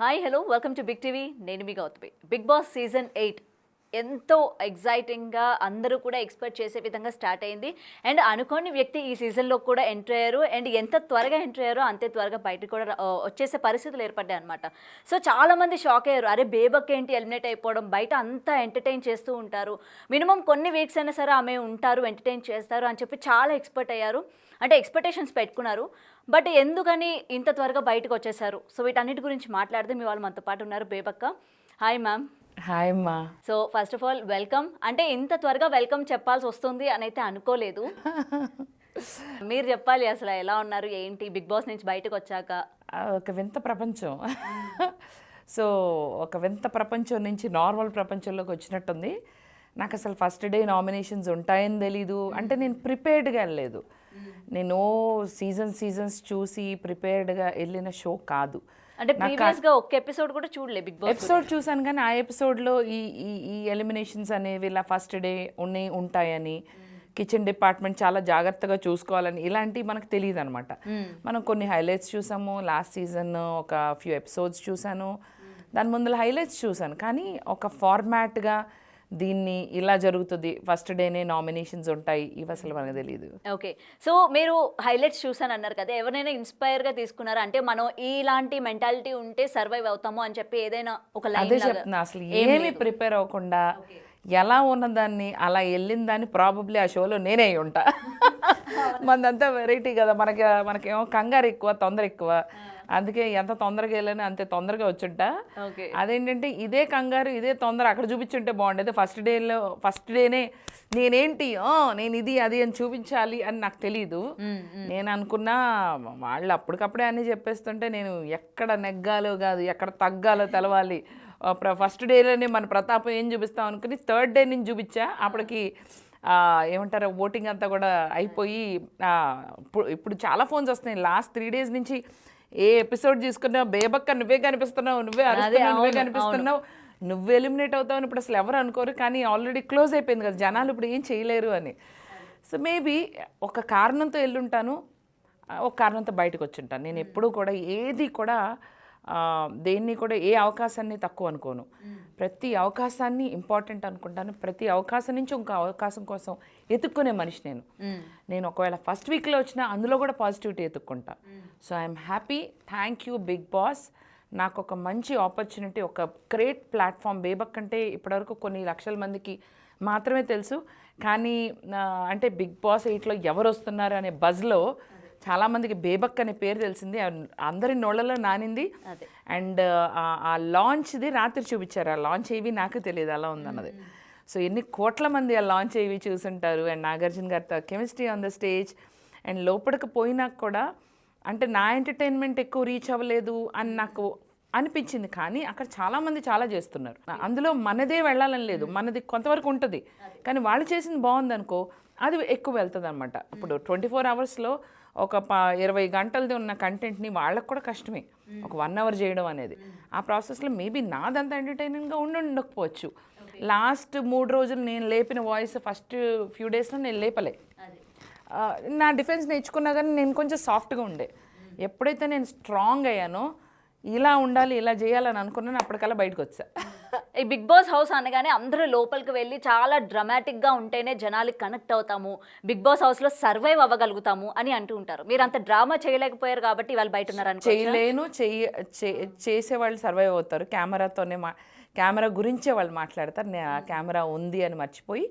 Hi hello welcome to big TV. నేను మీ Gautami. Big boss season 8 ఎంతో ఎగ్జైటింగ్గా అందరూ కూడా ఎక్స్పెక్ట్ చేసే విధంగా స్టార్ట్ అయింది. అండ్ అనుకోని వ్యక్తి ఈ సీజన్లో కూడా ఎంటర్ అయ్యారు. అండ్ ఎంత త్వరగా ఎంటర్ అయ్యారో అంతే త్వరగా బయటకు కూడా వచ్చేసే పరిస్థితులు ఏర్పడ్డాయి అనమాట. సో చాలామంది షాక్ అయ్యారు. అరే బేబక్ ఏంటి ఎలిమినేట్ అయిపోవడం, బయట అంతా ఎంటర్టైన్ చేస్తూ ఉంటారు, మినిమం కొన్ని వీక్స్ అయినా సరే ఆమె ఉంటారు, ఎంటర్టైన్ చేస్తారు అని చెప్పి చాలా ఎక్స్పెక్ట్ అయ్యారు. అంటే ఎక్స్పెక్టేషన్స్ పెట్టుకున్నారు. బట్ ఎందుకని ఇంత త్వరగా బయటకు వచ్చేసారు? సో వీటన్నిటి గురించి మాట్లాడితే మీ వాళ్ళు మనతో పాటు ఉన్నారు. బేబక్క, హాయ్ మ్యామ్. హాయ్ అమ్మా. So first of all welcome. అంటే ఇంత త్వరగా వెల్కమ్ చెప్పాల్సి వస్తుంది అని అయితే అనుకోలేదు. మీరు చెప్పాలి అసలు ఎలా ఉన్నారు ఏంటి బిగ్ బాస్ నుంచి బయటకు వచ్చాక. ఒక వింత ప్రపంచం. సో ఒక వింత ప్రపంచం నుంచి నార్మల్ ప్రపంచంలోకి వచ్చినట్టుంది. నాకు అసలు ఫస్ట్ డే నామినేషన్స్ ఉంటాయని తెలీదు. అంటే నేను ప్రిపేర్డ్గా వెళ్ళలేదు. నేను సీజన్స్ చూసి ప్రిపేర్డ్గా వెళ్ళిన షో కాదు. అంటే ప్రీవియస్గా ఒక్క ఎపిసోడ్ కూడా చూడలేదు బిగ్ బాస్. ఎపిసోడ్ చూసాను కానీ ఆ ఎపిసోడ్లో ఈ ఈ ఎలిమినేషన్స్ అనేవి ఇలా ఫస్ట్ డే ఉంటాయని, కిచెన్ డిపార్ట్మెంట్ చాలా జాగ్రత్తగా చూసుకోవాలని ఇలాంటివి మనకు తెలియదు అనమాట. మనం కొన్ని హైలైట్స్ చూసాము. లాస్ట్ సీజన్ ఒక ఫ్యూ ఎపిసోడ్స్ చూసాను, దాని ముందర హైలైట్స్ చూసాను. కానీ ఒక ఫార్మాట్గా దీన్ని ఇలా జరుగుతుంది, ఫస్ట్ డేనే నామినేషన్స్ ఉంటాయి, ఇవి అసలు మనకు తెలియదు. ఓకే, సో మీరు హైలైట్స్ చూసాను అన్నారు కదా, ఎవరైనా ఇన్స్పైర్గా తీసుకున్నారా? అంటే మనం ఇలాంటి మెంటాలిటీ ఉంటే సర్వైవ్ అవుతాము అని చెప్పి ఏదైనా ఒక లైన్? అదే చెప్తున్నా, అసలు ఏమీ ప్రిపేర్ అవ్వకుండా ఎలా ఉన్నదాన్ని అలా వెళ్ళిన దాన్ని ప్రాబబ్లీ ఆ షోలో నేనే అయి ఉంటా. మనదంతా వెరైటీ కదా, మనకేమో కంగారు ఎక్కువ, తొందర ఎక్కువ. అందుకే ఎంత తొందరగా వెళ్ళని అంతే తొందరగా వచ్చుంటా. అదేంటంటే ఇదే కంగారు ఇదే తొందర అక్కడ చూపించుంటే బాగుండేది. ఫస్ట్ డేనే నేనేంటి నేను ఇది అది అని చూపించాలి అని నాకు తెలీదు. నేను అనుకున్నా వాళ్ళు అప్పటికప్పుడే అన్నీ చెప్పేస్తుంటే నేను ఎక్కడ నెగ్గాలో కాదు ఎక్కడ తగ్గాలో తెలవాలి. ఫస్ట్ డేలోనే మన ప్రతాపం ఏం చూపిస్తాం అనుకుని థర్డ్ డే నుంచి చూపించా. అప్పటికి ఏమంటారు ఓటింగ్ అంతా కూడా అయిపోయి ఇప్పుడు చాలా ఫోన్స్ వస్తున్నాయి. లాస్ట్ 3 days నుంచి ఏ ఎపిసోడ్ తీసుకున్నా బేబక్క నువ్వే కనిపిస్తున్నావు, నువ్వే అరుస్తున్నావు, నువ్వే కనిపిస్తున్నావు, నువ్వు ఎలిమినేట్ అవుతావు ఇప్పుడు అసలు ఎవరు అనుకోరు. కానీ ఆల్రెడీ క్లోజ్ అయిపోయింది కదా, జనాలు ఇప్పుడు ఏం చేయలేరు అని. సో మేబీ ఒక కారణంతో వెళ్ళుంటాను, ఒక కారణంతో బయటకు వచ్చుంటాను. నేను ఎప్పుడూ కూడా ఏది కూడా దేన్ని కూడా ఏ అవకాశాన్ని తక్కువ అనుకోను. ప్రతి అవకాశాన్ని ఇంపార్టెంట్ అనుకుంటాను. ప్రతి అవకాశం నుంచి ఇంకో అవకాశం కోసం ఎత్తుక్కునే మనిషి నేను ఒకవేళ ఫస్ట్ వీక్లో వచ్చినా అందులో కూడా పాజిటివిటీ ఎత్తుక్కుంటా. So I'm happy. Thank you Big Boss. నాకు ఒక మంచి ఆపర్చునిటీ, ఒక గ్రేట్ ప్లాట్ఫామ్. బేబక్ అంటే ఇప్పటివరకు కొన్ని లక్షల మందికి మాత్రమే తెలుసు. కానీ అంటే బిగ్ బాస్ 8లో ఎవరు వస్తున్నారు అనే బజ్లో చాలామందికి బేబక్ అనే పేరు తెలిసింది, అందరి నోళ్ళలో నానింది. అండ్ ఆ లాంచ్ది రాత్రి చూపించారు. ఆ లాంచ్ ఏవి నాకు తెలియదు అలా ఉందన్నది. సో ఎన్ని కోట్ల మంది ఆ లాంచ్ ఏవి చూసుంటారు. అండ్ నాగార్జున గారితో chemistry on the stage. And లోపలికి పోయినాక కూడా అంటే నా ఎంటర్టైన్మెంట్ ఎక్కువ రీచ్ అవ్వలేదు అని నాకు అనిపించింది. కానీ అక్కడ చాలామంది చాలా చేస్తున్నారు. అందులో మనదే వెళ్ళాలని లేదు, మనది కొంతవరకు ఉంటుంది. కానీ వాళ్ళు చేసింది బాగుంది అనుకో, అది ఎక్కువ వెళ్తుంది అనమాట. ఇప్పుడు 24 hours ఒక 20 గంటలది ఉన్న కంటెంట్ని వాళ్ళకు కూడా కష్టమే ఒక 1 hour చేయడం అనేది. ఆ ప్రాసెస్లో మేబీ నాదంతా ఎంటర్టైనింగ్గా ఉండకపోవచ్చు. లాస్ట్ 3 రోజులు నేను లేపిన వాయిస్ ఫస్ట్ ఫ్యూ డేస్లో నేను లేపలే. నా డిఫెన్స్ నేర్చుకున్నా కానీ నేను కొంచెం సాఫ్ట్గా ఉండే. ఎప్పుడైతే నేను స్ట్రాంగ్ అయ్యానో ఇలా ఉండాలి ఇలా చేయాలని అనుకున్నాను, అప్పటికల్లా బయటకు వచ్చా. ఈ బిగ్ బాస్ హౌస్ అనగానే అందరూ లోపలికి వెళ్ళి చాలా డ్రామాటిక్గా ఉంటేనే జనాలకి కనెక్ట్ అవుతాము, బిగ్ బాస్ హౌస్లో సర్వైవ్ అవ్వగలుగుతాము అని అంటూ ఉంటారు. మీరు అంత డ్రామా చేయలేకపోయారు కాబట్టి వాళ్ళు బయట ఉన్నారు. చేయలేను, చేసేవాళ్ళు సర్వైవ్ అవుతారు. కెమెరా గురించే వాళ్ళు మాట్లాడతారు. నేను ఆ కెమెరా ఉంది అని మర్చిపోయి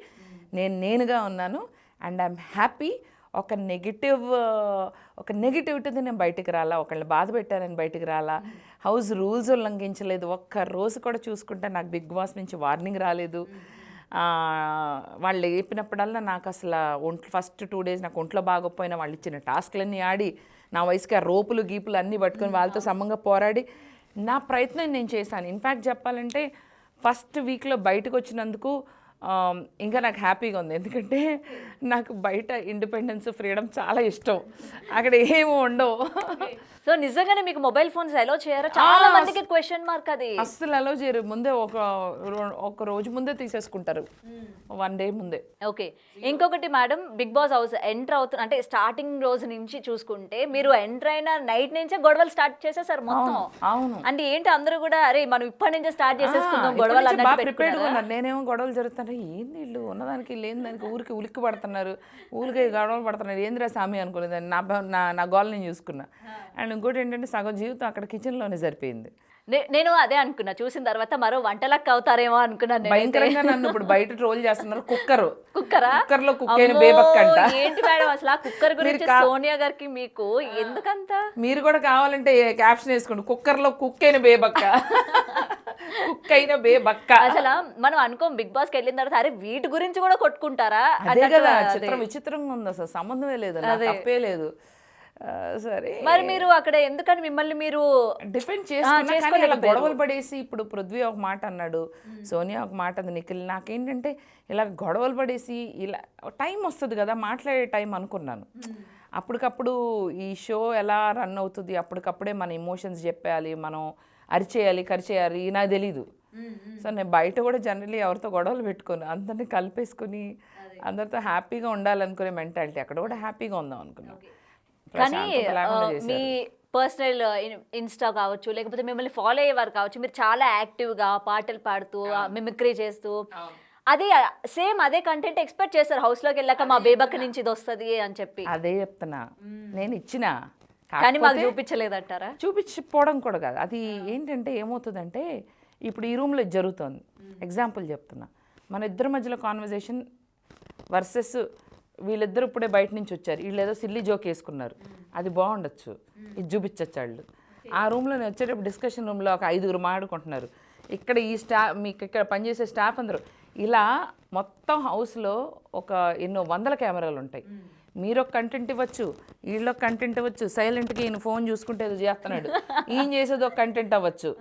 నేనుగా ఉన్నాను. And I'm happy. ఒక నెగిటివిటీది నేను బయటికి రాలా, ఒకళ్ళని బాధ పెట్టానని బయటికి రాలా, హౌస్ రూల్స్ ఉల్లంఘించలేదు. ఒక్క రోజు కూడా చూసుకుంటే నాకు బిగ్ బాస్ నుంచి వార్నింగ్ రాలేదు. వాళ్ళు లేపినప్పుడల్లా నాకు అసలు ఫస్ట్ 2 days నాకు ఒంట్లో బాగోపోయినా వాళ్ళు ఇచ్చిన టాస్క్లన్నీ ఆడి నా వయసుకి ఆ రోపులు గీపులు అన్నీ పట్టుకొని వాళ్ళతో సమంగా పోరాడి నా ప్రయత్నం నేను చేశాను. ఇన్ఫ్యాక్ట్ చెప్పాలంటే ఫస్ట్ వీక్లో బయటకు వచ్చినందుకు ఇంకా నాకు హ్యాపీగా ఉంది, ఎందుకంటే నాకు బయట ఇండిపెండెన్స్ ఫ్రీడమ్ చాలా ఇష్టం, అక్కడ ఏమి ఉండవు. సో నిజంగానే మీకు మొబైల్ ఫోన్స్ అలో చేయరా? చాలా మందికి క్వశ్చన్ మార్క్ అది. అస్సలు అలో చేయరు, ముందే ఒక రోజు ముందే తీసేసుకుంటారు, 1 day ముందే. ఓకే, ఇంకొకటి madam, big boss house enter అవుతున్న అంటే స్టార్టింగ్ రోజు నుంచి చూసుకుంటే మీరు ఎంటర్ అయిన నైట్ నుంచే గొడవలు స్టార్ట్ చేసేసారు మొత్తం. అవును, అంటే ఏంటి అందరూ కూడా అరే మనం ఇప్పటి నుంచే స్టార్ట్ చేసేసుకుందాం గొడవలు బాగా అన్నట్టు ప్రిపేర్డ్ గా ఉన్నారు. నేనేమో గొడవలు జరుగుతాను, ఏంది వీళ్ళు ఉన్నదానికి లేని దానికి ఊరికి ఉలిక్కి పడుతున్నారు, ఊరికి గొడవలు పడుతున్నారు, ఏందిరా సామి అనుకునేదాన్ని. నా గోల్ నేను చూసుకున్నా. అండ్ ఇంకోటి ఏంటంటే సగం జీవితం అక్కడ కిచెన్లోనే సరిపోయింది. నేను అదే అనుకున్నా, చూసిన తర్వాత మరో వంటలక్క అవుతారేమో అనుకున్నాను. భయంకరంగా నన్ను ఇప్పుడు బయట ట్రోల్ చేస్తున్నారు. కుక్కరా? కుక్కర్లో కుక్కైన బేబక్ అంట. ఏంటి మేడం అసలు ఆ కుక్కర్ గురించి సోనియా గారికి మీకు ఎందుకంత? మీరు కూడా కావాలంటే క్యాప్షన్ వేసుకోండి, కుక్కర్లో కుక్కైన బేబక్క, కుక్కైన బేబక్క. అసలు మనం అనుకోం బిగ్ బాస్ కి వెళ్ళిన తర్వాత అరే వీటి గురించి కూడా కొట్టుకుంటారా? అదే కదా చిత్రం, విచిత్రంగా ఉంది, అసలు సంబంధమే లేదు, నాకు తప్పే లేదు. సరే మరి మీరు అక్కడ ఎందుకని మిమ్మల్ని మీరు డిఫెండ్ చేసుకున్నా గొడవలు పడేసి, ఇప్పుడు పృథ్వీ ఒక మాట అన్నాడు, సోనియా ఒక మాట అంది, నిఖిల్. నాకేంటంటే ఇలా గొడవలు పడేసి ఇలా టైం వస్తుంది కదా మాట్లాడే టైం అనుకున్నాను. అప్పటికప్పుడు ఈ షో ఎలా రన్ అవుతుంది, అప్పటికప్పుడే మన ఎమోషన్స్ చెప్పేయాలి, మనం అరిచేయాలి కరిచేయాలి, నాకు తెలీదు. సో నేను బయట కూడా జనరల్లీ ఎవరితో గొడవలు పెట్టుకోను, అందరినీ కలిపేసుకుని అందరితో హ్యాపీగా ఉండాలనుకునే మెంటాలిటీ. అక్కడ కూడా హ్యాపీగా ఉందాం అనుకున్నాను. కానీ మీ పర్సనల్ ఇన్స్టా కావచ్చు, లేకపోతే మిమ్మల్ని ఫాలో అయ్యేవారు కావచ్చు, మీరు చాలా యాక్టివ్గా పాటలు పాడుతూ మిమిక్రీ చేస్తూ అది సేమ్ అదే కంటెంట్ ఎక్స్పెక్ట్ చేస్తారు హౌస్లోకి వెళ్ళాక, మా బేబక్ నుంచి ఇది వస్తుంది అని చెప్పి. అదే చెప్తున్నా, నేను ఇచ్చిన కానీ మాకు చూపించలేదంటారా? చూపించిపోవడం కూడా కాదు, అది ఏంటంటే ఏమవుతుందంటే ఇప్పుడు ఈ రూమ్లో జరుగుతుంది. ఎగ్జాంపుల్ చెప్తున్నా, మన ఇద్దరి మధ్యలో కాన్వర్జేషన్ వర్సెస్ వీళ్ళిద్దరు ఇప్పుడే బయట నుంచి వచ్చారు, వీళ్ళు ఏదో సిల్లీ జోక్ వేసుకున్నారు, అది బాగుండొచ్చు, ఇది చూపించచ్చు వాళ్ళు. ఆ రూమ్లో నేను వచ్చేటప్పుడు డిస్కషన్ రూమ్లో ఒక 5గురు మాట్లాడుకుంటున్నారు, ఇక్కడ ఈ మీకు ఇక్కడ పనిచేసే స్టాఫ్ అందరూ, ఇలా మొత్తం హౌస్లో ఒక ఎన్నో వందల కెమెరాలు ఉంటాయి. మీరు ఒక కంటెంట్ ఇవ్వచ్చు, వీళ్ళొక కంటెంట్ ఇవ్వచ్చు, సైలెంట్గా ఈయన ఫోన్ చూసుకుంటే ఏదో చేస్తున్నాడు, ఈయన చేసేది ఒక కంటెంట్ అవ్వచ్చు,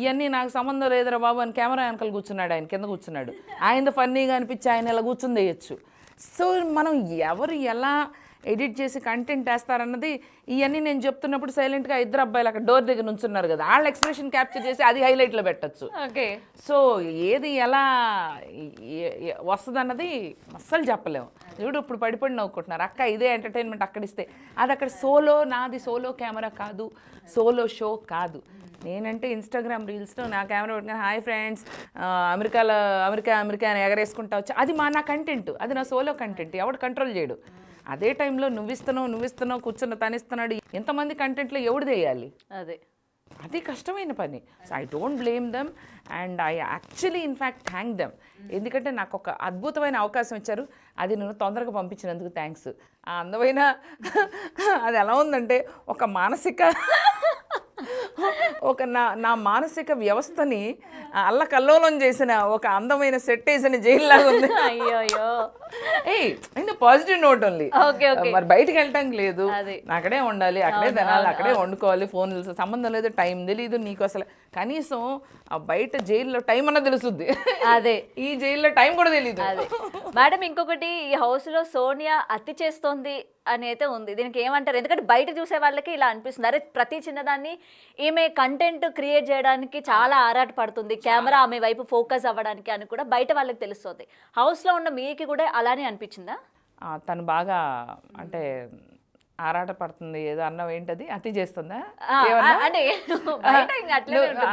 ఇవన్నీ నాకు సంబంధం లేదురా బాబు అని కెమెరా వెనకాల కూర్చున్నాడు, ఆయన కింద కూర్చున్నాడు, ఆయనది ఫన్నీగా అనిపించి ఆయన ఇలా కూర్చుని వేయచ్చు. సో మనం ఎవరు ఎలా ఎడిట్ చేసి కంటెంట్ వేస్తారన్నది ఇవన్నీ నేను చెప్తున్నప్పుడు సైలెంట్గా ఇద్దరు అబ్బాయిలు అక్కడ డోర్ దగ్గర నుంచున్నారు కదా, వాళ్ళ ఎక్స్ప్రెషన్ క్యాప్చర్ చేసి అది హైలైట్లో పెట్టచ్చు. ఓకే, సో ఏది ఎలా వస్తుంది అన్నది అస్సలు చెప్పలేము. చూడు ఇప్పుడు పడిపడి నవ్వుకుంటున్నారు, అక్క ఇదే ఎంటర్టైన్మెంట్ అక్కడ ఇస్తే, అది అక్కడ సోలో, నాది సోలో కెమెరా కాదు, సోలో షో కాదు. నేనంటే ఇన్స్టాగ్రామ్ రీల్స్లో నా కెమెరా పెట్టుకుని హాయ్ ఫ్రెండ్స్ అమెరికా అని ఎగరేసుకుంటా వచ్చి, అది నా కంటెంట్, అది నా సోలో కంటెంట్, ఎవడు కంట్రోల్ చేయడు. అదే టైంలో నువ్విస్తున్నావు కూర్చున్న తనిస్తున్నాడు, ఎంతమంది కంటెంట్లో ఎవడు చేయాలి? అది కష్టమైన పని. So I don't blame them and I actually in fact thank them, ఎందుకంటే నాకు ఒక అద్భుతమైన అవకాశం ఇచ్చారు, అది నేను తొందరగా పంపించినందుకు థ్యాంక్స్. ఆ అందమైన అది ఎలా ఉందంటే ఒక మానసిక నా మానసిక వ్యవస్థని అల్లకల్లోలం చేసిన ఒక అందమైన సెట్ వేసిన జైల్లాగా ఉంది. అయ్యో అంటే పాజిటివ్ నోట్ ఓన్లీ. మరి బయటకు వెళ్ళటానికి లేదు, అక్కడే ఉండాలి, అక్కడే తినాలి, అక్కడే వండుకోవాలి, ఫోన్ సంబంధం లేదు, టైం తెలీదు నీకు అసలు. కనీసం ఆ బయట జైల్లో టైం అన్న తెలుస్తుంది, అదే ఈ జైల్లో టైం కూడా తెలీదు. మేడం ఇంకొకటి, ఈ హౌస్ లో సోనియా అతి చేస్తోంది అని అయితే ఉంది, దీనికి ఏమంటారు? ఎందుకంటే బయట చూసే వాళ్ళకి ఇలా అనిపిస్తుంది, అరే ప్రతి చిన్నదాన్ని ఈమె కంటెంట్ క్రియేట్ చేయడానికి చాలా ఆరాట పడుతుంది, కెమెరా ఆమె వైపు ఫోకస్ అవ్వడానికి అని కూడా బయట వాళ్ళకి తెలుస్తుంది. హౌస్ లో ఉన్న మీకు కూడా అలానే అనిపించిందా? తను బాగా అంటే ఆరాట పడుతుంది, ఏదో అన్నావు ఏంటది, అతి చేస్తుందా అంటే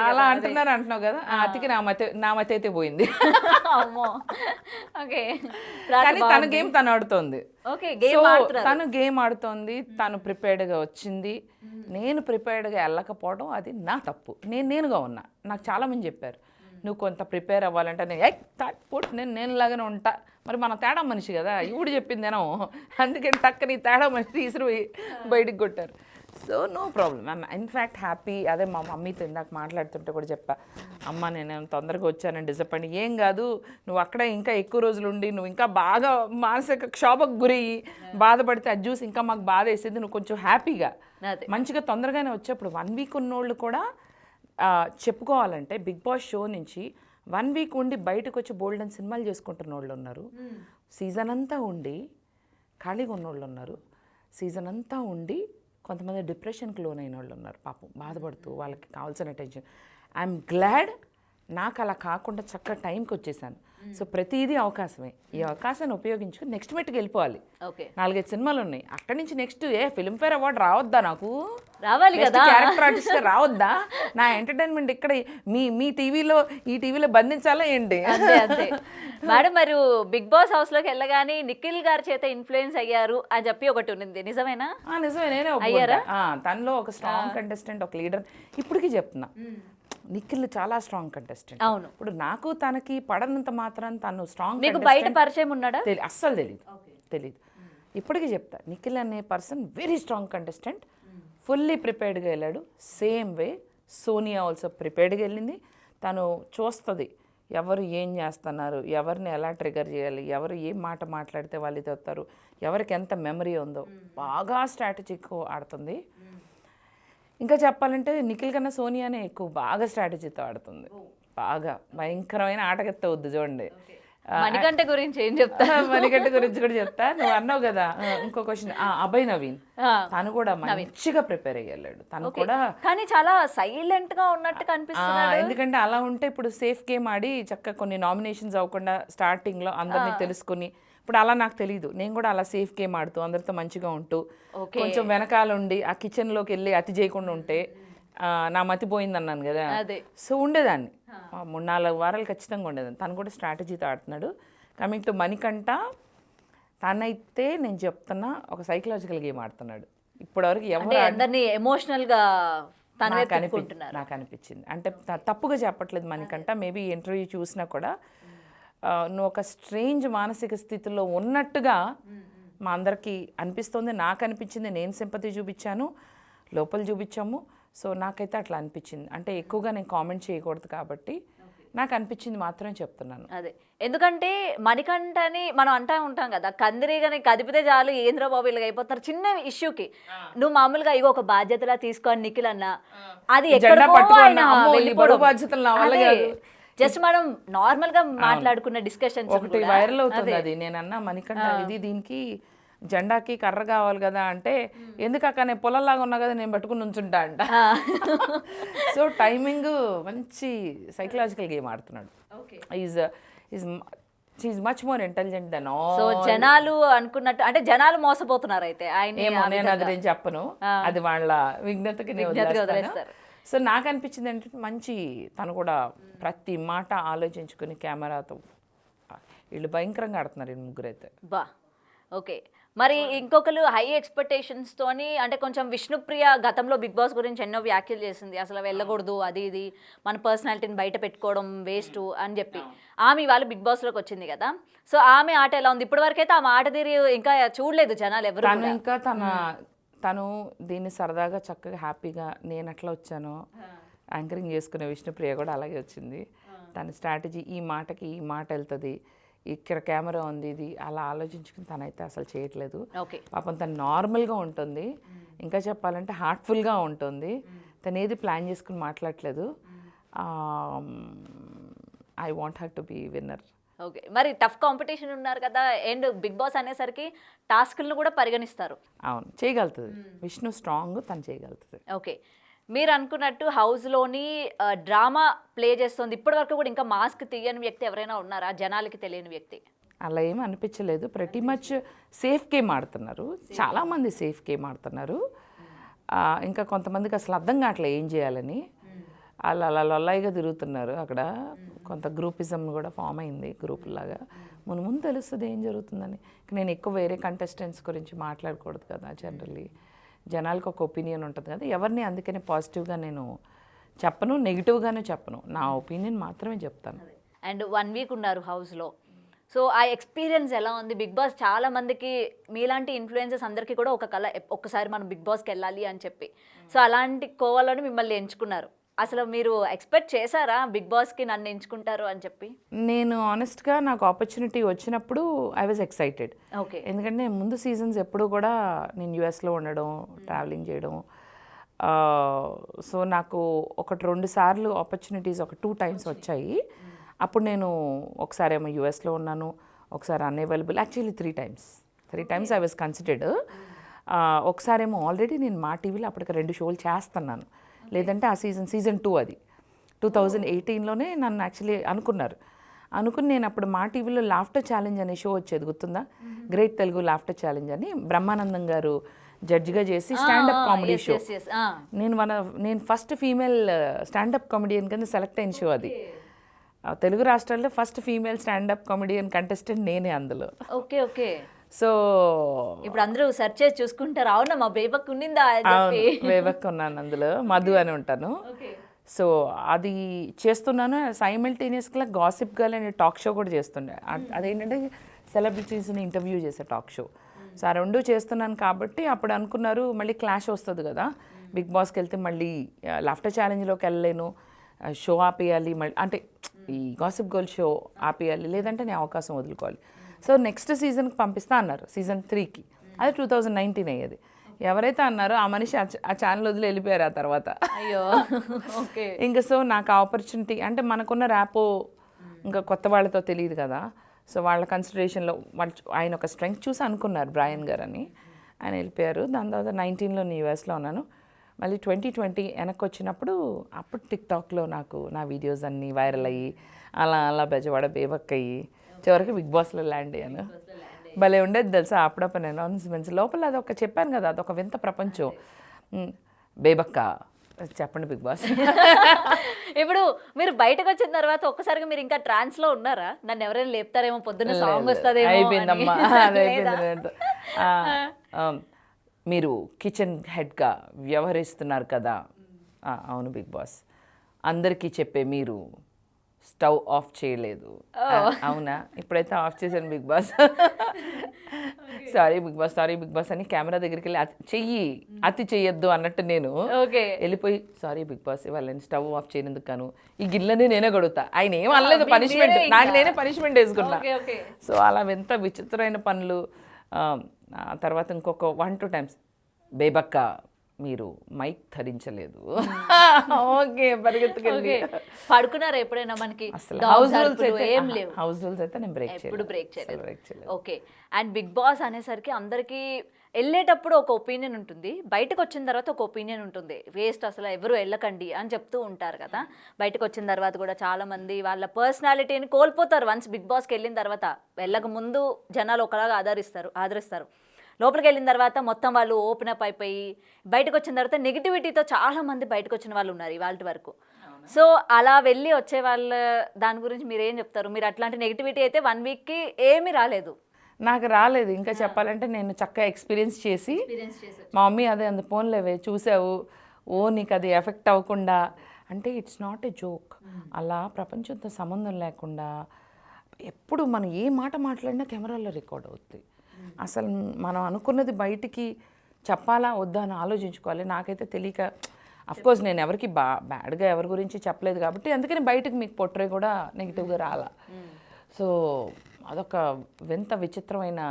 అలా అంటున్నావు కదా, అతికి నా మతి అయితే పోయింది. కానీ తన గేమ్ తను ఆడుతోంది, తను గేమ్ ఆడుతోంది, తను ప్రిపేర్డ్గా వచ్చింది. నేను ప్రిపేర్డ్గా వెళ్ళకపోవడం అది నా తప్పు, నేనుగా ఉన్నా. నాకు చాలామంది చెప్పారు నువ్వు కొంత ప్రిపేర్ అవ్వాలంటే నేను లాగానే ఉంటా, మరి మన తేడా మనిషి కదా, ఇప్పుడు చెప్పిందేనో, అందుకని టక్కని తేడా మనిషి తీసుకుపోయి బయటికి కొట్టారు. So no problem, I'm in fact happy. అదే మా మమ్మీతో ఇందాక మాట్లాడుతుంటే కూడా చెప్పా, అమ్మ నేను తొందరగా వచ్చానని డిసప్పాయింట్ ఏం కాదు, నువ్వు అక్కడే ఇంకా ఎక్కువ రోజులు ఉండి నువ్వు ఇంకా బాగా మానసిక క్షోభకు గురి బాధపడితే అది చూసి ఇంకా మాకు బాధ వేసేది, నువ్వు కొంచెం హ్యాపీగా మంచిగా తొందరగానే వచ్చేప్పుడు 1 వీక్ ఉన్నోళ్ళు కూడా చెప్పుకోవాలంటే బిగ్ బాస్ షో నుంచి 1 వీక్ ఉండి బయటకు వచ్చి బోల్డెన్ సినిమాలు చేసుకుంటున్న వాళ్ళు ఉన్నారు, సీజన్ అంతా ఉండి ఖాళీగా ఉన్నోళ్ళు ఉన్నారు, సీజన్ అంతా ఉండి కొంతమంది డిప్రెషన్కి లోన్ అయిన వాళ్ళు ఉన్నారు పాపం, బాధపడుతూ వాళ్ళకి కావాల్సిన అటెన్షన్. ఐఎమ్ గ్లాడ్ నాకు అలా కాకుండా చక్కగా టైంకి వచ్చేసాను. సో ప్రతిదీ అవకాశమే, ఈ అవకాశాన్ని ఉపయోగించుకుని నెక్స్ట్ మెట్టుకు వెళ్ళిపోవాలి. 4-5 సినిమాలు ఉన్నాయి, అక్కడి నుంచి నెక్స్ట్ ఫిల్మ్ఫేర్ అవార్డు రావద్దా, నాకు రావాలి కదా, క్యారెక్టర్ ఆర్టిస్ట్ రావద్దా, నా ఎంటర్టైన్మెంట్ ఇక్కడ మీ టీవీలో ఈ టీవీలో బంధించాలా ఏంటి? అంతే మేడం. మరి బిగ్ బాస్ హౌస్ లోకి వెళ్ళగానే నిఖిల్ గారి చేత ఇన్ఫ్లుయెన్స్ అయ్యారు అని చెప్పి ఒకటి ఉంది, నిజమేనా? నిజమే, నేనే అయ్యారా? తనలో ఒక స్ట్రాంగ్ కంటెస్టెంట్, ఒక లీడర్. ఇప్పటికీ చెప్తున్నా, నిఖిల్ చాలా స్ట్రాంగ్ కంటెస్టెంట్. అవును. ఇప్పుడు నాకు తనకి పడనంత మాత్రం తను స్ట్రాంగ్. మీకు బయట పరిచయం ఉన్నాడా? అస్సలు తెలీదు. ఇప్పటికీ చెప్తా, నిఖిల్ అనే person very strong contestant, fully ప్రిపేర్డ్గా వెళ్ళాడు. సేమ్ వే సోనియా ఆల్సో ప్రిపేర్డ్గా వెళ్ళింది. తను చూస్తుంది ఎవరు ఏం చేస్తున్నారు, ఎవరిని ఎలా ట్రిగర్ చేయాలి, ఎవరు ఏం మాట మాట్లాడితే వాళ్ళు ఇది అవుతారు, ఎవరికి ఎంత మెమరీ ఉందో, బాగా స్ట్రాటజిక్ ఆడుతుంది. ఇంకా చెప్పాలంటే నిఖిల్ కన్నా సోనియానే ఎక్కువ బాగా స్ట్రాటజీతో ఆడుతుంది, బాగా భయంకరమైన ఆటకెత్తవద్దు. చూడండి, మణికంఠ గురించి ఏం చెప్తా? మణికంఠ గురించి కూడా చెప్తా. నువ్వు అన్నావు కదా ఇంకో క్వశ్చన్, అభయ్ నవీన్, తను కూడా మంచిగా ప్రిపేర్ అయ్యాడు. తను కూడా కానీ చాలా సైలెంట్ గా ఉన్నట్టు కనిపిస్తుంది. ఎందుకంటే అలా ఉంటే ఇప్పుడు సేఫ్ గేమ్ ఆడి చక్కగా కొన్ని నామినేషన్స్ అవ్వకుండా స్టార్టింగ్ లో అందరినీ తెలుసుకుని, ఇప్పుడు అలా నాకు తెలియదు, నేను కూడా అలా సేఫ్ గేమ్ ఆడుతూ అందరితో మంచిగా ఉంటూ కొంచెం వెనకాల ఉండి ఆ కిచెన్లోకి వెళ్ళి అతి చేయకుండా ఉంటే నా మతి పోయింది అన్నాను కదా, సో ఉండేదాన్ని 3-4 వారాలు ఖచ్చితంగా ఉండేదాన్ని. తను కూడా స్ట్రాటజీతో ఆడుతున్నాడు. కమింగ్ టు మణికంఠ, తనైతే నేను చెప్తున్నా ఒక సైకలాజికల్ గేమ్ ఆడుతున్నాడు ఇప్పటివరకు. ఎవరు అందరినీ ఎమోషనల్ గా నాకు అనిపించింది, అంటే తప్పుగా చెప్పట్లేదు మణికంఠ, మేబీ ఇంటర్వ్యూ చూసినా కూడా నువ్వు ఒక స్ట్రేంజ్ మానసిక స్థితిలో ఉన్నట్టుగా మా అందరికీ అనిపిస్తుంది. నాకు అనిపించింది, నేను సింపతి చూపించాను, లోపల చూపించాము. సో నాకైతే అట్లా అనిపించింది. అంటే ఎక్కువగా నేను కామెంట్ చేయకూడదు కాబట్టి నాకు అనిపించింది మాత్రమే చెప్తున్నాను. అదే, ఎందుకంటే మణికంఠని మనం అంటా ఉంటాం కదా, కందిరీగాని కదిపితే చాలు ఏంద్రబాబు ఇలాగ అయిపోతున్నారు చిన్న ఇష్యూకి. నువ్వు మామూలుగా ఇగో ఒక బాధ్యతలా తీసుకొని నిఖిల్ అన్న, అది జస్ట్ మనం నార్మల్ గా మాట్లాడుకున్న డిస్కషన్స్ ఒకటి వైరల్ అవుతుంది. అది నేనన్నా మణికంఠ ఇది దీనికి జెండాకి కర్ర కావాలి కదా అంటే, ఎందుకక్క నేను పొలంలాగా ఉన్నా కదా నేను పట్టుకుని ఉంచుంటా అంట. సో టైమింగ్ మంచి సైకలాజికల్ గేమ్ ఆడుతున్నాడు. Is much more intelligent then all. So జనాలు అనుకున్నట్టు అంటే జనాలు మోసపోతున్నారు అయితే ఆయన. నేను అది నేను చెప్పను, అది వాళ్ళ విజ్ఞతకి వదిలేస్తారు. సో నాకు అనిపించింది ఏంటంటే మంచి, తను కూడా ప్రతి మాట ఆలోచించుకుని కెమెరాతో వీళ్ళు భయంకరంగా ఆడుతున్నారు ఈ ముగ్గురు అయితే. బా ఓకే. మరి ఇంకొకరు హై ఎక్స్పెక్టేషన్స్ తోని, అంటే కొంచెం విష్ణుప్రియ గతంలో బిగ్ బాస్ గురించి ఎన్నో వ్యాఖ్యలు చేసింది, అసలు వెళ్ళకూడదు అది ఇది, మన పర్సనాలిటీని బయట పెట్టుకోవడం వేస్ట్ అని చెప్పి. ఆమె వాళ్ళు బిగ్ బాస్లోకి వచ్చింది కదా, సో ఆమె ఆట ఎలా ఉంది? ఇప్పటి వరకు అయితే ఆమె ఆట తీరి ఇంకా చూడలేదు జనాలు ఎవరు. ఇంకా తను దీన్ని సరదాగా చక్కగా హ్యాపీగా, నేను అట్లా వచ్చాను యాంకరింగ్ చేసుకునే విష్ణుప్రియ కూడా అలాగే వచ్చింది. తన స్ట్రాటజీ ఈ మాటకి ఈ మాట వెళ్తుంది, ఇక్కడ కెమెరా ఉంది, ఇది అలా ఆలోచించుకుని తనైతే అసలు చేయట్లేదు. పాపం తను నార్మల్గా ఉంటుంది, ఇంకా చెప్పాలంటే హార్ట్ఫుల్గా ఉంటుంది. తను ఏది ప్లాన్ చేసుకుని మాట్లాడట్లేదు. I want her to be winner. Okay. మరి టఫ్ కాంపిటీషన్ ఉన్నారు కదా, అండ్ బిగ్ బాస్ అనేసరికి టాస్క్లను కూడా పరిగణిస్తారు. అవును, చేయగలుగుతుంది విష్ణు, స్ట్రాంగ్, తను చేయగలుగుతుంది. ఓకే. మీరు అనుకున్నట్టు హౌస్లోని డ్రామా ప్లే చేస్తుంది, ఇప్పటి వరకు కూడా ఇంకా మాస్క్ తీయని వ్యక్తి ఎవరైనా ఉన్నారా, జనాలకి తెలియని వ్యక్తి? అలా ఏం అనిపించలేదు. ప్రతి మచ్ సేఫ్ గేమ్ ఆడుతున్నారు, చాలామంది సేఫ్ గేమ్ ఆడుతున్నారు. ఇంకా కొంతమందికి అసలు అర్థం కావట్లేదు ఏం చేయాలని, వాళ్ళు అలా లొల్లాయిగా తిరుగుతున్నారు. అక్కడ కొంత గ్రూపిజం కూడా ఫామ్ అయింది, గ్రూపులాగా. ముందు తెలుస్తుంది ఏం జరుగుతుందని. నేను ఎక్కువ వేరే కంటెస్టెంట్స్ గురించి మాట్లాడకూడదు కదా, జనరల్లీ జనాలకు ఒక ఒపీనియన్ ఉంటుంది కదా, ఎవరిని అందుకని పాజిటివ్గా నేను చెప్పను, నెగిటివ్గానే చెప్పను, నా ఒపీనియన్ మాత్రమే చెప్తాను. అండ్ 1 వీక్ ఉన్నారు హౌస్లో, సో ఆ ఎక్స్పీరియన్స్ ఎలా ఉంది? బిగ్ బాస్ చాలా మందికి, మీలాంటి ఇన్ఫ్లుయెన్సర్స్ అందరికీ కూడా ఒక కళ, ఒక్కసారి మనం బిగ్ బాస్కి వెళ్ళాలి అని చెప్పి. సో అలాంటి కోవాలని మిమ్మల్ని ఎంచుకున్నారు. అసలు మీరు ఎక్స్పెక్ట్ చేశారా బిగ్ బాస్కి నన్ను ఎంచుకుంటారు అని చెప్పి? నేను ఆనెస్ట్గా నాకు ఆపర్చునిటీ వచ్చినప్పుడు ఐ వాజ్ ఎక్సైటెడ్. ఓకే. ఎందుకంటే ముందు సీజన్స్ ఎప్పుడు కూడా నేను యూఎస్లో ఉండడం, ట్రావెలింగ్ చేయడం, సో నాకు 1-2 సార్లు ఆపర్చునిటీస్ 2 టైమ్స్ వచ్చాయి. అప్పుడు నేను ఒకసారి ఏమో యూఎస్లో ఉన్నాను, ఒకసారి unavailable, actually 3 times I was considered. ఒకసారేమో ఆల్రెడీ నేను మా టీవీలో అప్పటికి 2 షోలు చేస్తున్నాను, లేదంటే ఆ సీజన్ 2 అది 2018లోనే నన్ను యాక్చువల్లీ అనుకుని నేను అప్పుడు మా టీవీలో లాఫ్టర్ ఛాలెంజ్ అనే షో వచ్చేది, గుర్తుందా? గ్రేట్ తెలుగు లాఫ్టర్ ఛాలెంజ్ అని బ్రహ్మానందం గారు జడ్జిగా చేసి స్టాండప్ కామెడీ షో. నేను ఫస్ట్ ఫీమేల్ స్టాండప్ కామెడియన్ కింద సెలెక్ట్ అయిన షో అది. తెలుగు రాష్ట్రాల్లో first female standup comedian contestant నేనే అందులో. Okay okay. సో ఇప్పుడు అందరూ సెర్చ్ చేసి చూసుకుంటారు, అవునా మా బేబక్ ఉండిందా? బేబక్ ఉన్నాను అందులో, మధు అని ఉంటాను. సో అది చేస్తున్నాను, సైమల్టేనియస్గా గాసిప్ గర్ల్ అనే టాక్ షో కూడా చేస్తుండే. అదేంటంటే సెలబ్రిటీస్ని ఇంటర్వ్యూ చేసే టాక్ షో. సో ఆ 2 చేస్తున్నాను కాబట్టి అప్పుడు అనుకున్నారు మళ్ళీ క్లాష్ వస్తుంది కదా, బిగ్ బాస్కి వెళ్తే మళ్ళీ లాఫ్టర్ ఛాలెంజ్లోకి వెళ్ళలేను, షో ఆపేయాలి, మళ్ళీ అంటే ఈ గాసిప్ గర్ల్ షో ఆపేయాలి, లేదంటే నేను అవకాశం వదులుకోవాలి. సో నెక్స్ట్ సీజన్కి పంపిస్తా అన్నారు, సీజన్ 3కి. అది 2019 అయ్యేది. ఎవరైతే అన్నారో ఆ మనిషి ఆ ఛానల్ వదిలి వెళ్ళిపోయారు ఆ తర్వాత. అయ్యో ఓకే. ఇంకా సో నాకు ఆపర్చునిటీ అంటే మనకున్న ర్యాపో ఇంకా కొత్త వాళ్ళతో తెలియదు కదా, సో వాళ్ళ కన్సిడరేషన్లో ఆయన ఒక స్ట్రెంగ్త్ చూసి అనుకున్నారు బ్రాయన్ గారు అని, ఆయన వెళ్ళిపోయారు. దాని తర్వాత 19లో నేను యూఎస్లో ఉన్నాను. మళ్ళీ 2020 వెనక్కి వచ్చినప్పుడు అప్పుడు టిక్టాక్లో నాకు నా వీడియోస్ అన్నీ వైరల్ అయ్యి అలా బెజవాడ బేబక్ అయ్యి చివరికి బిగ్ బాస్లో ల్యాండ్ అయ్యాను. భలే ఉండేది తెలుసా అప్పుడప్పుడు అనౌన్స్మెంట్స్ లోపల. అదొక చెప్పాను కదా, అదొక వింత ప్రపంచం. బేబక్క చెప్పండి బిగ్ బాస్. ఇప్పుడు మీరు బయటకు వచ్చిన తర్వాత ఒక్కసారిగా మీరు ఇంకా ట్రాన్స్ లో ఉన్నారా? నన్ను ఎవరైనా లేపుతారేమో, పొద్దున్న సాంగ్ వస్తుందేమో. అయిపోయిందమ్మా, అది అయిపోయింది. మీరు కిచెన్ హెడ్గా వ్యవహరిస్తున్నారు కదా. అవును బిగ్ బాస్. అందరికీ చెప్పే మీరు స్టవ్ ఆఫ్ చేయలేదు. అవునా? ఇప్పుడైతే ఆఫ్ చేశాను big boss. Sorry big boss అని కెమెరా దగ్గరికి వెళ్ళి అతి చెయ్యొద్దు అన్నట్టు నేను వెళ్ళిపోయి సారీ బిగ్ బాస్ ఇవాళ నేను స్టవ్ ఆఫ్ చేయనందుకు కాను ఈ గిన్నెని నేనే గడుగుతా. ఆయన ఏం అనలేదు, పనిష్మెంట్ నాకు నేనే పనిష్మెంట్ వేసుకున్నా. సో అలా ఎంత విచిత్రమైన పనులు. తర్వాత ఇంకొక 1-2 times బేబక్క మీరు మైక్ ధరించలేదు. ఓకే పరిగెత్తుకెళ్ళి పడుకున్నారా ఎప్పుడైనా? మనకి హౌస్ రూల్స్ అయితే నేను బ్రేక్ చేయలేదు. ఓకే. అండ్ బిగ్ బాస్ అనేసరికి అందరికీ వెళ్ళేటప్పుడు ఒక ఒపీనియన్ ఉంటుంది, బయటకు వచ్చిన తర్వాత ఒక ఒపీనియన్ ఉంటుంది. వేస్ట్ అసలు ఎవరు వెళ్ళకండి అని చెప్తూ ఉంటారు కదా. బయటకు వచ్చిన తర్వాత కూడా చాలా మంది వాళ్ళ పర్సనాలిటీని కోల్పోతారు వన్స్ బిగ్ బాస్కి వెళ్ళిన తర్వాత. వెళ్ళక ముందు జనాలు ఒకలాగా ఆదరిస్తారు, లోపలికి వెళ్ళిన తర్వాత మొత్తం వాళ్ళు ఓపెన్ అప్ అయిపోయి బయటకు వచ్చిన తర్వాత నెగిటివిటీతో చాలా మంది బయటకు వచ్చిన వాళ్ళు ఉన్నారు ఇవాళ వరకు. సో అలా వెళ్ళి వచ్చే వాళ్ళ దాని గురించి మీరు ఏం చెప్తారు? మీరు అట్లాంటి నెగిటివిటీ అయితే 1 weekకి ఏమీ రాలేదు. నాకు రాలేదు. ఇంకా చెప్పాలంటే నేను చక్కగా ఎక్స్పీరియన్స్ చేసి మా మమ్మీ అదే అంత ఫోన్లేవే చూసావు, నీకు అది ఎఫెక్ట్ అవ్వకుండా అంటే ఇట్స్ నాట్ ఏ జోక్. అలా ప్రపంచంతో సంబంధం లేకుండా ఎప్పుడు మనం ఏ మాట మాట్లాడినా కెమెరాలో రికార్డ్ అవుతుంది. అసలు మనం అనుకున్నది బయటికి చెప్పాలా వద్దా అని ఆలోచించుకోవాలి. నాకైతే తెలియక అఫ్కోర్స్ నేను ఎవరికి బ్యాడ్గా ఎవరి గురించి చెప్పలేదు కాబట్టి అందుకని బయటకు మీకు పొట్రే కూడా నెగిటివ్గా రాలా. సో అదొక వింత విచిత్రమైన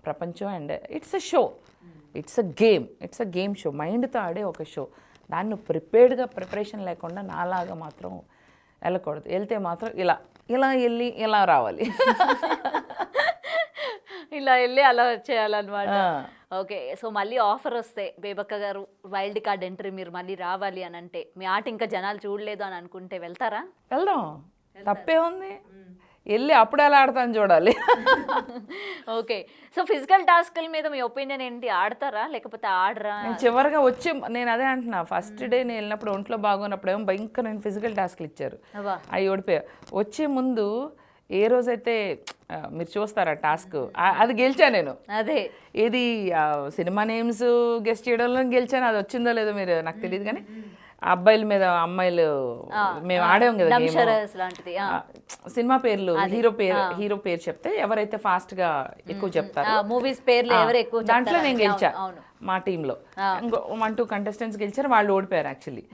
ప్రపంచం. And it's a show, it's a game show, మైండ్తో ఆడే ఒక షో. దాన్ని ప్రిపరేషన్ లేకుండా నాలాగా మాత్రం వెళ్ళకూడదు. వెళ్తే మాత్రం ఇలా వెళ్ళి ఇలా రావాలి. ఇలా వెళ్ళి అలా చేయాలన్నమాట. ఓకే. సో మళ్ళీ ఆఫర్ వస్తే బేబక్క గారు వైల్డ్ కార్డ్ ఎంట్రీ మీరు మళ్ళీ రావాలి అని అంటే, మీ ఆట ఇంకా జనాలు చూడలేదు అని అనుకుంటే వెళ్తారా? వెళ్దాం, తప్పే ఉంది. వెళ్ళి అప్పుడు ఎలా ఆడతాను చూడాలి. ఓకే. సో ఫిజికల్ టాస్క్ల మీద మీ ఒపీనియన్ ఏంటి? ఆడతారా లేకపోతే ఆడరా? చివరిగా నేను అదే అంటున్నా, ఫస్ట్ డే నేను వెళ్ళినప్పుడు ఒంట్లో బాగున్నప్పుడు ఏమో భయంకర నేను ఫిజికల్ టాస్క్లు ఇచ్చారు, అవి ఓడిపోయా. వచ్చే ముందు ఏ రోజైతే మీరు చూస్తారా టాస్క్, అది గెలిచా నేను. అదే ఏది సినిమా నేమ్స్ గెస్ట్ చేయడంలో గెలిచాను. అది వచ్చిందో లేదో మీరు నాకు తెలియదు, కానీ అబ్బాయిల మీద అమ్మాయిలు మేము ఆడాం కదా సినిమా పేర్లు, హీరో పేరు చెప్తే ఎవరైతే ఫాస్ట్ గా ఎక్కువ చెప్తారో మూవీస్ పేర్లు ఎవరు ఎక్కువ, దాంట్లో నేను గెలిచా. మా టీంలో ఇంకో 1-2 కంటెస్టెంట్స్ గెలిచారు, వాళ్ళు ఓడిపోయారు యాక్చువల్లీ.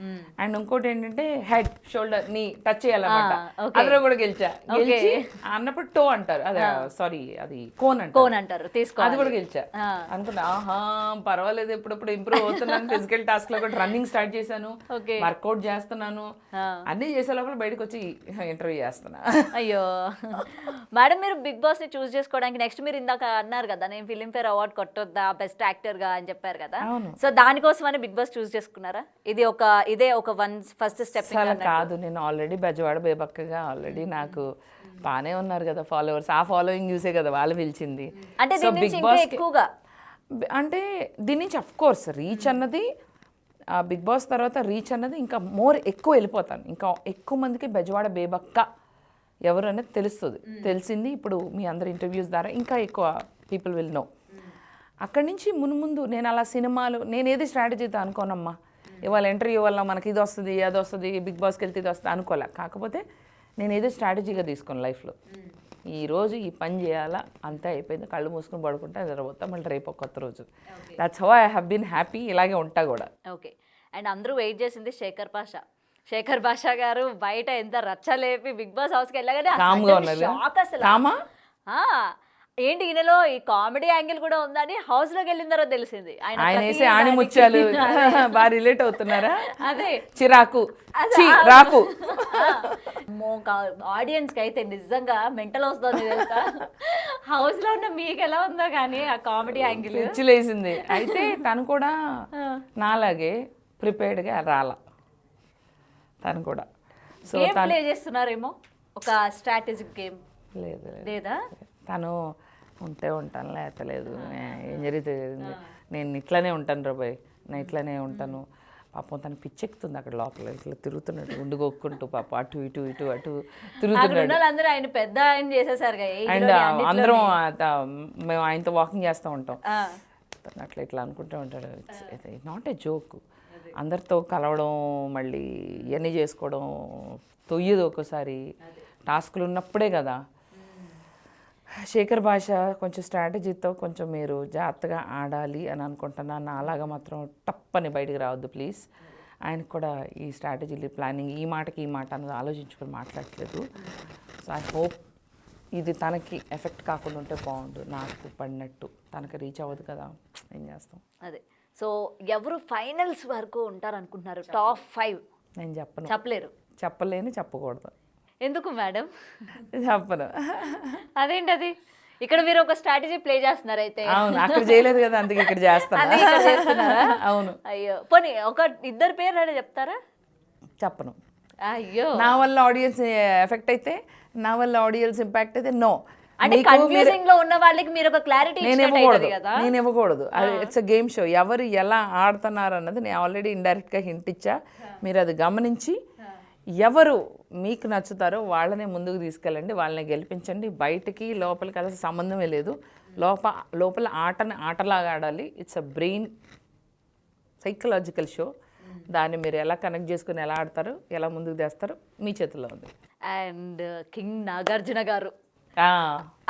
అండ్ ఇంకోటి ఏంటంటే హెడ్ షోల్డర్ నీ టచ్ చేయాలన్నమాట, అందులో కూడా గెలిచా. గెలిచి అన్నప్పుడు టో అంటారు, అదే సారీ అది కోన్ అంటారు, తీసుకో, అది కూడా గెలిచా. అనుకున్నా ఆహా పర్వాలేదు, ఎప్పుడప్పుడు ఇంప్రూవ్ అవుతున్నాను. ఫిజికల్ టాస్క్ లో కూడా రన్నింగ్ స్టార్ట్ చేశాను, వర్కౌట్ చేస్తున్నాను, అన్ని చేసే లోపల బయటకు వచ్చి ఇంటర్వ్యూ చేస్తున్నా. అయ్యో మేడం, మీరు బిగ్ బాస్ ని చూస్ చేసుకోవడానికి నెక్స్ట్ మీరు ఇందాక అన్నారు కదా నేను ఫిలింఫేర్ అవార్డ్ కొట్టొద్దా బెస్ట్ యాక్టర్ గా అని చెప్పారు కదా, సో దానికోసమని బిగ్ బాస్ చూస్ చేసుకున్నారా? ఇదే ఒక ఫస్ట్ స్టెప్ కాదు, నేను ఆల్రెడీ బెజవాడ బేబక్కగా ఆల్రెడీ నాకు బాగానే ఉన్నారు కదా ఫాలోవర్స్, ఆ ఫాలోయింగ్ చూసే కదా వాళ్ళు పిలిచింది. అంటే బిగ్ బాస్ ఎక్కువగా అంటే దీని నుంచి అఫ్ కోర్స్ రీచ్ అన్నది బిగ్ బాస్ తర్వాత రీచ్ అన్నది ఇంకా మోర్ ఎక్కువ వెళ్ళిపోతాను, ఇంకా ఎక్కువ మందికి బెజవాడ బేబక్క ఎవరు అనేది తెలుస్తుంది. తెలిసింది ఇప్పుడు మీ అందరి ఇంటర్వ్యూస్ ద్వారా ఇంకా ఎక్కువ పీపుల్ విల్ నో. అక్కడి నుంచి ముందు నేను అలా సినిమాలు నేను ఏది స్ట్రాటజీతో అనుకోనమ్మా, ఇవాళ ఇంటర్వ్యూ వల్ల మనకి ఇది వస్తుంది అది వస్తుంది, బిగ్ బాస్కి వెళ్తే ఇది వస్తుంది అనుకోలే. కాకపోతే నేను ఏదో స్ట్రాటజీగా తీసుకున్నాను లైఫ్లో, ఈరోజు ఈ పని చేయాలా అంతే అయిపోయింది, కళ్ళు మూసుకొని పడుకుంటే అది పోతా, మళ్ళీ రేపు కొత్త రోజు. That's how I have been happy, ఇలాగే ఉంటా కూడా. ఓకే. అండ్ అందరూ వెయిట్ చేసింది శేఖర్ భాషా గారు బయట ఎంత రచ్చలేపి బిగ్ బాస్ హౌస్కి వెళ్ళగానే షాక్ అసలు. ఏంటి ఈయనలో ఈ కామెడీ యాంగిల్ కూడా ఉందని హౌస్ లోకి వెళ్ళిన తర్వాత తెలిసింది. ఆయన వేసే ఆణిముత్యాలు బాగా రిలేట్ అవుతున్నారా? అదే చిరాకు రాకు ఆడియన్స్ కి అయితే నిజంగా మెంటల్ వస్తుంది తెలుసా. హౌస్ లో ఉన్న మీకు ఎలా ఉందో కానీ ఆ కామెడీ యాంగిల్ పిచ్చిలేసింది. అయితే తను కూడా నాలాగే ప్రిపేర్డ్ గా రాలా, తను కూడా గేమ్ ప్లే చేస్తున్నారేమో, ఒక స్ట్రాటజిక్ గేమ్ లేదా. తను ఉంటే ఉంటాను, లేతలేదు, ఏం జరిగితే నేను ఇట్లానే ఉంటాను రాబాయ్, నేను ఇట్లానే ఉంటాను. పాపం తను పిచ్చెక్కుతుంది అక్కడ లోపల, ఇట్లా తిరుగుతున్నాడు ఉండుగొక్కుంటూ, పాప అటు ఇటు తిరుగుతున్నాడు. ఆయన పెద్ద ఆయన చేసేసారు. అండ్ అందరం మేము ఆయనతో వాకింగ్ చేస్తూ ఉంటాం, అట్లా ఇట్లా అనుకుంటూ ఉంటాడు. నాట్ ఏ జోక్, అందరితో కలవడం మళ్ళీ ఇవన్నీ చేసుకోవడం తొయ్యదు ఒక్కోసారి, టాస్కులు ఉన్నప్పుడే కదా. శేఖర్ భాష కొంచెం స్ట్రాటజీతో కొంచెం మీరు జాగ్రత్తగా ఆడాలి అని అనుకుంటున్నాను. నా అలాగా మాత్రం టప్పని బయటికి రావద్దు ప్లీజ్. ఆయనకు కూడా ఈ స్ట్రాటజీలు ప్లానింగ్ ఈ మాటకి ఈ మాట అన్నది ఆలోచించుకొని మాట్లాడట్లేదు. సో ఐ హోప్ ఇది తనకి ఎఫెక్ట్ కాకుండా ఉంటే బాగుండు. నాకు పడినట్టు తనకి రీచ్ అవ్వదు కదా, ఏం చేస్తాం. అదే. సో ఎవరు ఫైనల్స్ వరకు ఉంటారు అనుకుంటున్నారు? టాప్ 5 నేను చెప్పలేను, చెప్పకూడదు. ఎందుకు మేడం? చెప్పను. అదేంటి అది? ఇక్కడ మీరు ఒక స్ట్రాటజీ ప్లే చేస్తున్నారు అయితే. అవును, అక్కడ చేయలేదు కదా, అందుకే ఇక్కడ చేస్తాను. అవును. అయ్యో, పోనీ ఒక ఇద్దరు పేరు చెప్తారా? చెప్పను. అయ్యో, నా వల్ల ఆడియన్స్ ఎఫెక్ట్ అయితే, నా వల్ల ఆడియన్స్ ఇంపాక్ట్ అయితే నో. అంటే కన్ఫ్యూజింగ్ లో ఉన్న వాళ్ళకి మీరు ఒక క్లారిటీ నేను ఇవ్వకూడదు. ఇట్స్ అ గేమ్ షో, ఎవరు ఎలా ఆడుతున్నారు అన్నది నేను ఆల్రెడీ ఇండైరెక్ట్ గా హింట్ ఇచ్చా. మీరు అది గమనించి ఎవరు మీకు నచ్చుతారో వాళ్ళనే ముందుకు తీసుకెళ్ళండి, వాళ్ళని గెలిపించండి. బయటికి లోపలికి అలా సంబంధమే లేదు. లోపల ఆటలాగా ఆడాలి. It's a brain psychological show. దాన్ని మీరు ఎలా కనెక్ట్ చేసుకుని ఎలా ఆడతారు, ఎలా ముందుకు తెస్తారు, మీ చేతుల్లో ఉంది. అండ్ కింగ్ నాగార్జున గారు,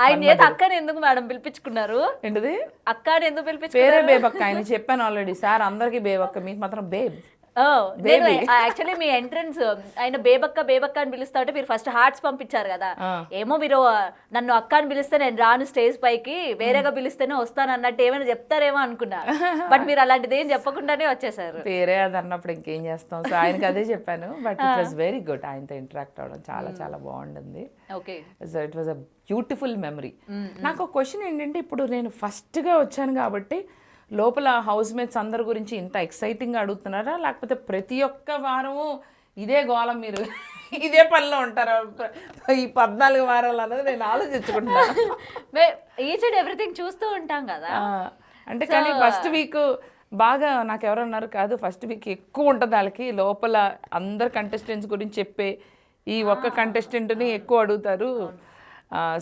ఆయన అక్కని ఎందుకు మేడం పిలిపించుకున్నారు? ఏంటిది అక్కని ఎందుకు పిలిపించుకున్నారు? పేరే బేబక్క. ఆయన చెప్పాను ఆల్రెడీ, సార్ అందరికి బేబక్క, మీకు మాత్రం బేబ్. యాక్చువల్లీ మీ ఎంట్రన్స్ ఆయన బేబక్క అని పిలుస్తా ఉంటే మీరు ఫస్ట్ హార్ట్స్ పంపించారు కదా, ఏమో మీరు నన్ను అక్క అని పిలిస్తే నేను రాను స్టేజ్ పైకి, వేరేగా పిలిస్తేనే వస్తాను అన్నట్టు ఏమైనా చెప్తారేమో అనుకున్నా. బట్ మీరు అలాంటిది ఏం చెప్పకుండానే వచ్చేసారు. వేరే అది అన్నప్పుడు ఇంకేం చేస్తాం. సో ఆయనకి అదే చెప్పాను. But it was very good, ఆయనతో ఇంటరాక్ట్ అవ్వడం చాలా బాగుండింది. Okay, so it was a beautiful memory. నాకు ఒక క్వశ్చన్ ఏంటంటే, ఇప్పుడు నేను ఫస్ట్గా వచ్చాను కాబట్టి లోపల హౌస్ మేట్స్ అందరి గురించి ఇంత ఎక్సైటింగ్గా అడుగుతున్నారా, లేకపోతే ప్రతి ఒక్క వారము ఇదే గోళం మీరు ఇదే పనిలో ఉంటారా ఈ 14 వారాలు అన్నది నేను ఆలోచించుకుంటున్నాను. ఈచ్ అండ్ ఎవ్రీథింగ్ చూస్తూ ఉంటాం కదా. అంటే కానీ ఫస్ట్ వీక్ బాగా నాకు ఎవరన్నారు కాదు, ఫస్ట్ వీక్ ఎక్కువ ఉంటుంది వాళ్ళకి, లోపల అందరు కంటెస్టెంట్స్ గురించి చెప్పే ఈ ఒక్క కంటెస్టెంట్ని ఎక్కువ అడుగుతారు.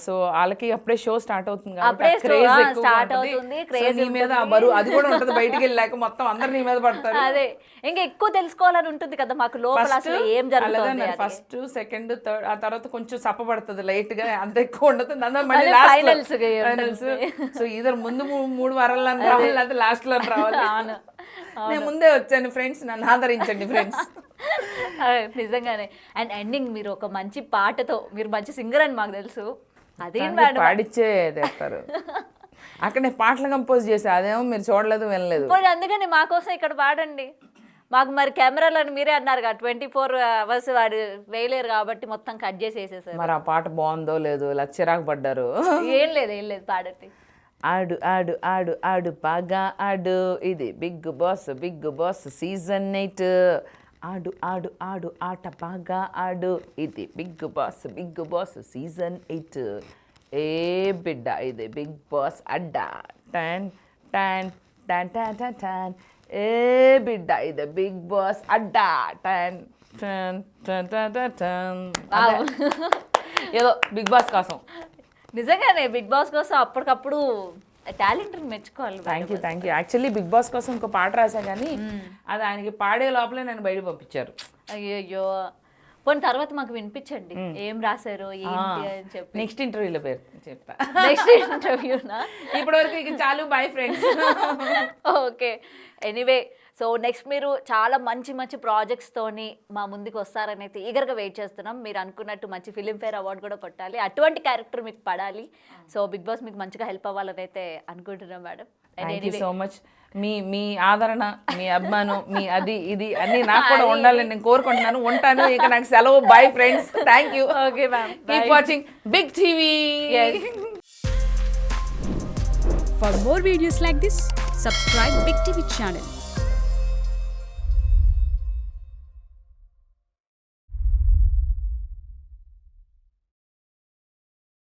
సో వాళ్ళకి అప్పుడే షో స్టార్ట్ అవుతుంది అప్పుడే కాబట్టి craze show, ఎక్కువగా start ఉంటుంది. అవుతుంది, So, craze నీ మీద ఆ బరువు అది కూడా ఉంటుంది, బయటికి వెళ్ళాక మొత్తం అందరు నీ మీద పడతారు. అదే ఇంకా ఎక్కువ తెలుసుకోవాలని ఉంటుంది కదా మాకు లోపల అసలు ఏం జరుగుతుంది అని. ఫస్ట్ సెకండ్ థర్డ్, ఆ తర్వాత కొంచెం సప్పబడుతుంది లైట్ గా, అంత ఎక్కువ ఉండదు. దాని మళ్ళీ మళ్ళీ లాస్ట్ finals గా ఫైనల్స్. సో ఇద్దరు ముందు 3 వారాల్లో రావాలి, లేకపోతే లాస్ట్ లో రావాలి. అవును. నేను ముందే వచ్చాను ఫ్రెండ్స్, నన్ను ఆదరించండి ఫ్రెండ్స్. నిజంగానే. అండ్ ఎండింగ్ మీరు ఒక మంచి పాటతో, మీరు మంచి సింగర్ అని మాకు తెలుసు, అదే పాడిచ్చే తెస్తారు. అక్కడ నేను పాటలు కంపోజ్ చేసా, అదేమో మీరు చూడలేదు వినలేదు. అందుకని మా కోసం ఇక్కడ పాడండి. మాకు మరి కెమెరాలను మీరే అన్నారు కదా 24 hours వాడు వేయలేరు కాబట్టి మొత్తం కట్ చేసి వేసేసారు. మరి ఆ పాట బాగుందో లేదో ఇలా చిరాకు పడ్డారు. ఏం లేదు పాడండి. ఆడు ఆడు ఆడు ఆడు బాగా ఆడు, ఇది బిగ్ బాస్ సీజన్ 8. ఆడు ఆడు ఆడు ఆట బాగా ఆడు, ఇది బిగ్ బాస్ సీజన్ 8. ఏ బిడ్డ ఇది బిగ్ బాస్ అడ్డా, టన్ టన్ టన్ టన్ టన్ టన్. ఏ బిడ్డ ఇది బిగ్ బాస్ అడ్డా, టన్ టన్ టన్ టన్ టన్ టన్. ఏదో బిగ్ బాస్ కోసం. నిజంగానే బిగ్ బాస్ కోసం అప్పటికప్పుడు టాలెంట్ మెచ్చుకోవాలి. Thank you. Actually Big Boss కోసం ఇంకో పాట రాసా కానీ అది ఆయనకి పాడే లోపలే నన్ను బయట పంపించారు. అయ్యో పోనీ తర్వాత మాకు వినిపించండి ఏం రాశారు ఏంటి అని చెప్పి. నెక్స్ట్ ఇంటర్వ్యూలో పేరు చెప్తా. నెక్స్ట్ ఇంటర్వ్యూనా? ఇప్పటివరకు ఇక చాలు, bye friends. Okay, anyway so next మీరు చాలా మంచి మంచి ప్రాజెక్ట్స్తోని మా ముందుకు వస్తారని అయితే ఈగర్గా వెయిట్ చేస్తున్నాం. మీరు అనుకున్నట్టు మంచి ఫిలింఫేర్ అవార్డు కూడా కొట్టాలి, అటువంటి క్యారెక్టర్ మీకు పడాలి. సో బిగ్ బాస్ మీకు మంచిగా హెల్ప్ అవ్వాలని అయితే అనుకుంటున్నాం madam. Thank you so much. మీ ఆదరణ, మీ అభిమానం, మీ అది ఇది అన్ని నాకు కూడా ఉండాలని నేను కోరుకుంటున్నాను. ఉంటాను ఇక, నాకు సెలవు. Bye friends, thank you. Okay ma'am, keep watching big TV. For more videos like this, subscribe Big TV channel.